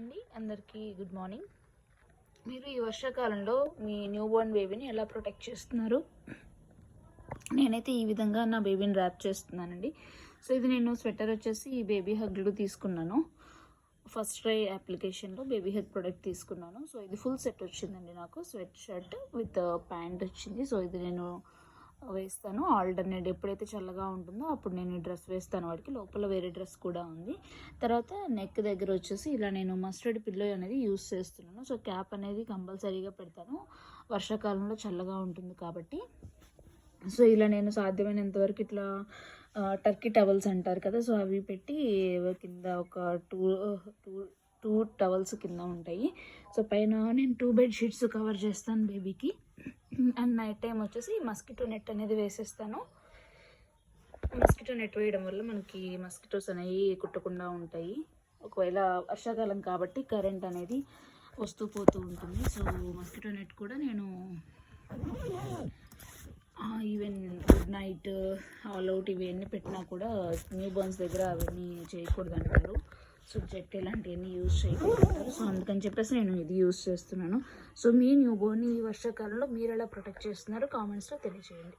అండి, అందరికీ good morning. మీరు ఈ వర్షాకాలంలో మీ న్యూ బోర్న్ బేబీని ఎలా ప్రొటెక్ట్ చేస్తున్నారు? నేనైతే ఈ విధంగా నా బేబీని ర్యాప్ చేస్తున్నానండి. సో ఇది నేను స్వెటర్ వచ్చేసి ఈ బేబీ హగ్లు తీసుకున్నాను. ఫస్ట్ ట్రై అప్లికేషన్లో బేబీ హగ్ ప్రొడక్ట్ తీసుకున్నాను. సో ఇది ఫుల్ సెట్ వచ్చిందండి. నాకు స్వెట్ షర్ట్ విత్ ప్యాంట్ వచ్చింది. సో ఇది నేను వేస్తాను ఆల్టర్నేట్. ఎప్పుడైతే చల్లగా ఉంటుందో అప్పుడు నేను ఈ డ్రెస్ వేస్తాను. వాడికి లోపల వేరే డ్రెస్ కూడా ఉంది. తర్వాత నెక్ దగ్గర వచ్చేసి ఇలా నేను మస్టర్డ్ పిల్లో అనేది యూస్ చేస్తున్నాను. సో క్యాప్ అనేది కంపల్సరీగా పెడతాను, వర్షాకాలంలో చల్లగా ఉంటుంది కాబట్టి. సో ఇలా నేను సాధ్యమైనంత వరకు ఇట్లా టర్కీ టవల్స్ అంటారు కదా, సో అవి పెట్టి కింద ఒక టూ టవల్స్ కింద ఉంటాయి. సో పైన నేను 2 బెడ్షీట్స్ కవర్ చేస్తాను బేబీకి. అండ్ నైట్ టైం వచ్చేసి మస్కిటో నెట్ అనేది వేసేస్తాను. మస్కిటో నెట్ వేయడం వల్ల మనకి మస్కిటోస్ అనేవి కుట్టకుండా ఉంటాయి. ఒకవేళ వర్షాకాలం కాబట్టి కరెంట్ అనేది వస్తూ పోతూ ఉంటుంది. సో మస్కిటో నెట్ కూడా నేను even good night, all out ఇవన్నీ పెట్టినా కూడా న్యూ బోర్న్స్ దగ్గర అవన్నీ చేయకూడదు అంటారు. సో జెట్ ఇలాంటివన్నీ యూజ్ చేయకూడదు. సో అందుకని చెప్పేసి నేను ఇది యూజ్ చేస్తున్నాను. సో మీ న్యూ బోర్న్ ఈ వర్షాకాలంలో మీరు ఎలా ప్రొటెక్ట్ చేస్తున్నారో కామెంట్స్లో తెలియజేయండి.